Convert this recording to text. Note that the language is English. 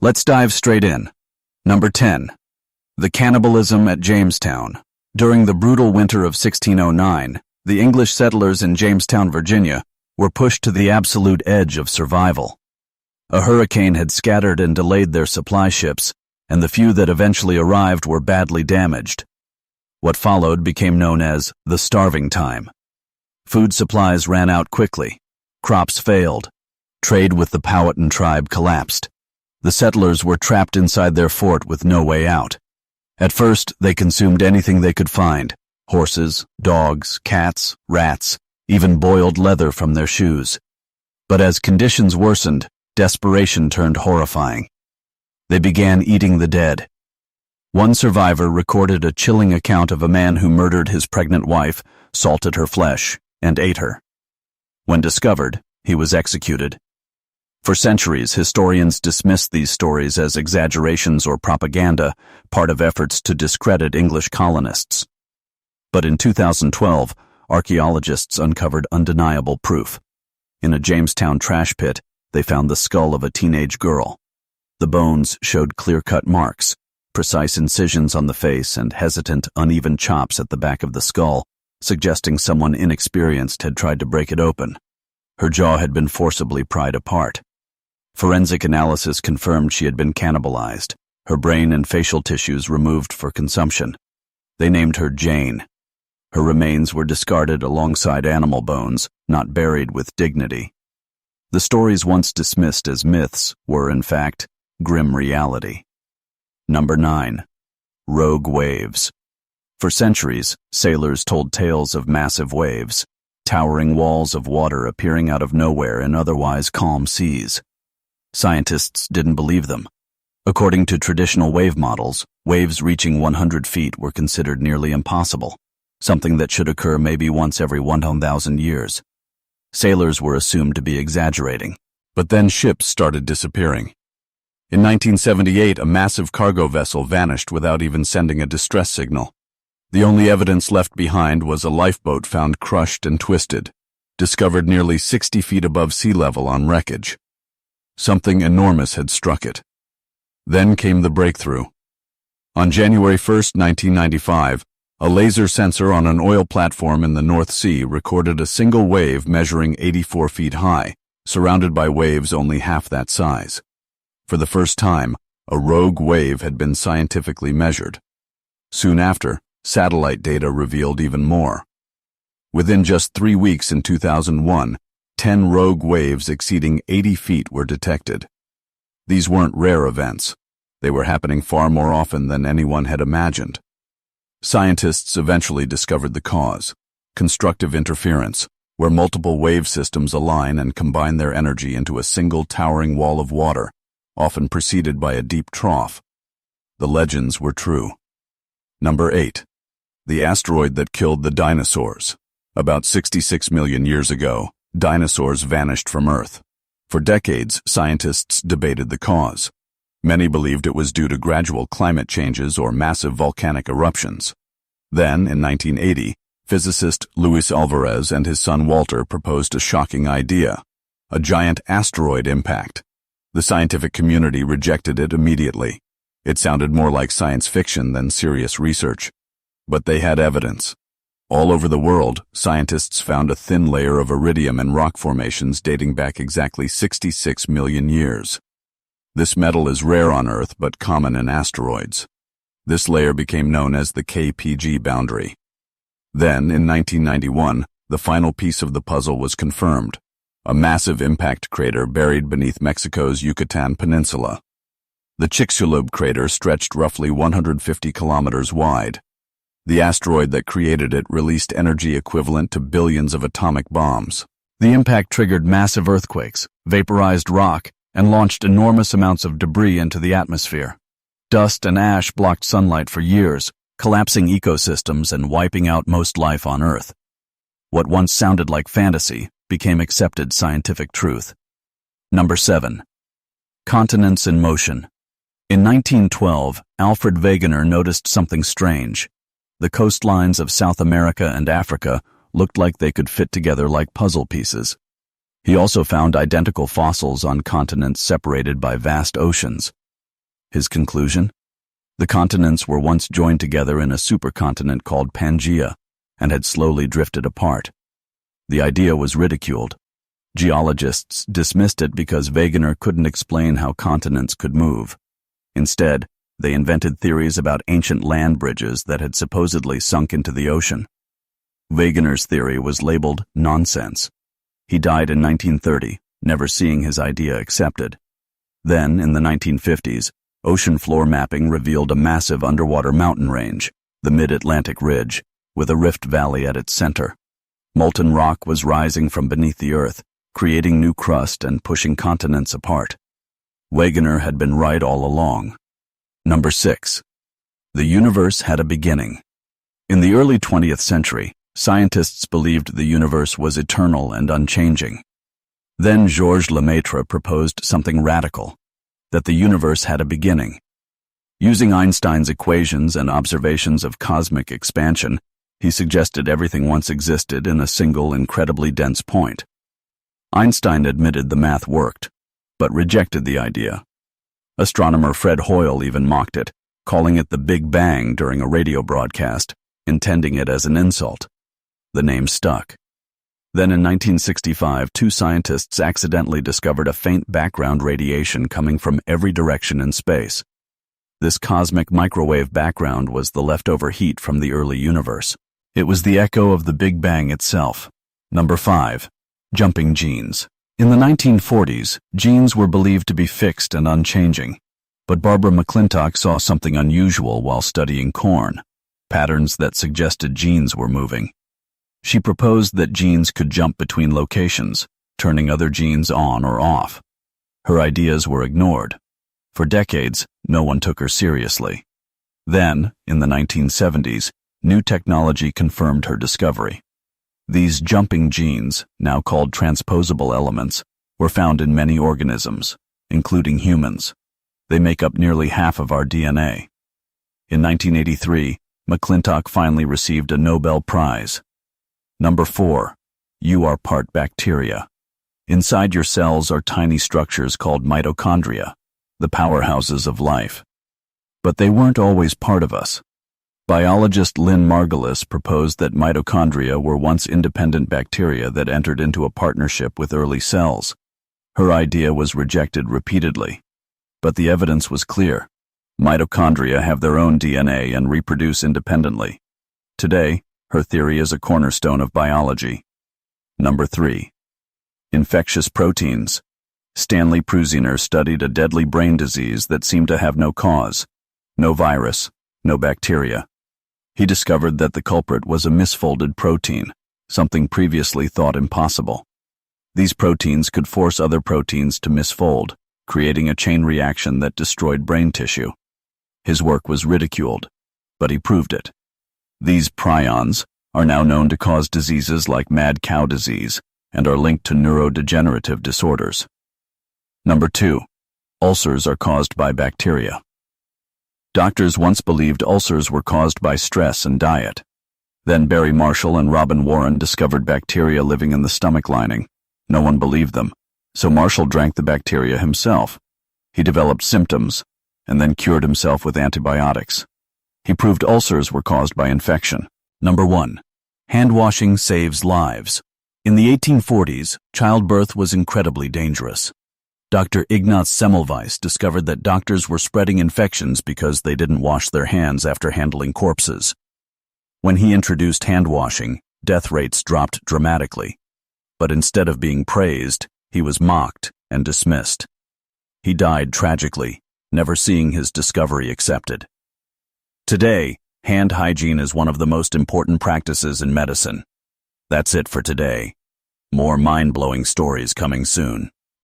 Let's dive straight in. Number 10. The Cannibalism at Jamestown. During the brutal winter of 1609, the English settlers in Jamestown, Virginia, were pushed to the absolute edge of survival. A hurricane had scattered and delayed their supply ships, and the few that eventually arrived were badly damaged. What followed became known as the starving time. Food supplies ran out quickly. Crops failed. Trade with the Powhatan tribe collapsed. The settlers were trapped inside their fort with no way out. At first, they consumed anything they could find: horses, dogs, cats, rats, even boiled leather from their shoes. But as conditions worsened, desperation turned horrifying. They began eating the dead. One survivor recorded a chilling account of a man who murdered his pregnant wife, salted her flesh, and ate her. When discovered, he was executed. For centuries, historians dismissed these stories as exaggerations or propaganda, part of efforts to discredit English colonists. But in 2012, archaeologists uncovered undeniable proof. In a Jamestown trash pit, they found the skull of a teenage girl. The bones showed clear-cut marks, precise incisions on the face, and hesitant, uneven chops at the back of the skull, suggesting someone inexperienced had tried to break it open. Her jaw had been forcibly pried apart. Forensic analysis confirmed she had been cannibalized, her brain and facial tissues removed for consumption. They named her Jane. Her remains were discarded alongside animal bones, not buried with dignity. The stories once dismissed as myths were, in fact, grim reality. Number 9. Rogue waves. For centuries, sailors told tales of massive waves, towering walls of water appearing out of nowhere in otherwise calm seas. Scientists didn't believe them. According to traditional wave models, waves reaching 100 feet were considered nearly impossible, something that should occur maybe once every 1,000 years. Sailors were assumed to be exaggerating. But then ships started disappearing. In 1978, a massive cargo vessel vanished without even sending a distress signal. The only evidence left behind was a lifeboat found crushed and twisted, discovered nearly 60 feet above sea level on wreckage. Something enormous had struck it. Then came the breakthrough. On January 1, 1995, a laser sensor on an oil platform in the North Sea recorded a single wave measuring 84 feet high, surrounded by waves only half that size. For the first time, a rogue wave had been scientifically measured. Soon after, satellite data revealed even more. Within just 3 weeks in 2001, 10 rogue waves exceeding 80 feet were detected. These weren't rare events. They were happening far more often than anyone had imagined. Scientists eventually discovered the cause: constructive interference, where multiple wave systems align and combine their energy into a single towering wall of water, often preceded by a deep trough. The legends were true. Number 8. The asteroid that killed the dinosaurs. About 66 million years ago, dinosaurs vanished from Earth. For decades, scientists debated the cause. Many believed it was due to gradual climate changes or massive volcanic eruptions. Then, in 1980, physicist Luis Alvarez and his son Walter proposed a shocking idea: a giant asteroid impact. The scientific community rejected it immediately. It sounded more like science fiction than serious research. But they had evidence. All over the world, scientists found a thin layer of iridium in rock formations dating back exactly 66 million years. This metal is rare on Earth but common in asteroids. This layer became known as the KPG boundary. Then, in 1991, the final piece of the puzzle was confirmed: a massive impact crater buried beneath Mexico's Yucatan Peninsula. The Chicxulub crater stretched roughly 150 kilometers wide. The asteroid that created it released energy equivalent to billions of atomic bombs. The impact triggered massive earthquakes, vaporized rock, and launched enormous amounts of debris into the atmosphere. Dust and ash blocked sunlight for years, collapsing ecosystems and wiping out most life on Earth. What once sounded like fantasy became accepted scientific truth. Number 7. Continents in motion. In 1912, Alfred Wegener noticed something strange. The coastlines of South America and Africa looked like they could fit together like puzzle pieces. He also found identical fossils on continents separated by vast oceans. His conclusion? The continents were once joined together in a supercontinent called Pangaea and had slowly drifted apart. The idea was ridiculed. Geologists dismissed it because Wegener couldn't explain how continents could move. Instead, they invented theories about ancient land bridges that had supposedly sunk into the ocean. Wegener's theory was labeled nonsense. He died in 1930, never seeing his idea accepted. Then, in the 1950s, ocean floor mapping revealed a massive underwater mountain range, the Mid-Atlantic Ridge, with a rift valley at its center. Molten rock was rising from beneath the earth, creating new crust and pushing continents apart. Wegener had been right all along. Number 6. The universe had a beginning. In the early 20th century, scientists believed the universe was eternal and unchanging. Then Georges Lemaitre proposed something radical, that the universe had a beginning. Using Einstein's equations and observations of cosmic expansion, he suggested everything once existed in a single incredibly dense point. Einstein admitted the math worked, but rejected the idea. Astronomer Fred Hoyle even mocked it, calling it the Big Bang during a radio broadcast, intending it as an insult. The name stuck. Then in 1965, two scientists accidentally discovered a faint background radiation coming from every direction in space. This cosmic microwave background was the leftover heat from the early universe. It was the echo of the Big Bang itself. Number 5. Jumping genes. In the 1940s, genes were believed to be fixed and unchanging, but Barbara McClintock saw something unusual while studying corn, patterns that suggested genes were moving. She proposed that genes could jump between locations, turning other genes on or off. Her ideas were ignored. For decades, no one took her seriously. Then, in the 1970s, new technology confirmed her discovery. These jumping genes, now called transposable elements, were found in many organisms, including humans. They make up nearly half of our DNA. In 1983, McClintock finally received a Nobel Prize. Number 4. You are part bacteria. Inside your cells are tiny structures called mitochondria, the powerhouses of life. But they weren't always part of us. Biologist Lynn Margulis proposed that mitochondria were once independent bacteria that entered into a partnership with early cells. Her idea was rejected repeatedly, but the evidence was clear. Mitochondria have their own DNA and reproduce independently. Today, her theory is a cornerstone of biology. Number 3. Infectious proteins. Stanley Prusiner studied a deadly brain disease that seemed to have no cause, no virus, no bacteria. He discovered that the culprit was a misfolded protein, something previously thought impossible. These proteins could force other proteins to misfold, creating a chain reaction that destroyed brain tissue. His work was ridiculed, but he proved it. These prions are now known to cause diseases like mad cow disease and are linked to neurodegenerative disorders. Number 2. Ulcers are caused by bacteria. Doctors once believed ulcers were caused by stress and diet. Then Barry Marshall and Robin Warren discovered bacteria living in the stomach lining. No one believed them, so Marshall drank the bacteria himself. He developed symptoms, and then cured himself with antibiotics. He proved ulcers were caused by infection. Number 1. Hand washing saves lives. In the 1840s, childbirth was incredibly dangerous. Dr. Ignaz Semmelweis discovered that doctors were spreading infections because they didn't wash their hands after handling corpses. When he introduced hand washing, death rates dropped dramatically. But instead of being praised, he was mocked and dismissed. He died tragically, never seeing his discovery accepted. Today, hand hygiene is one of the most important practices in medicine. That's it for today. More mind-blowing stories coming soon.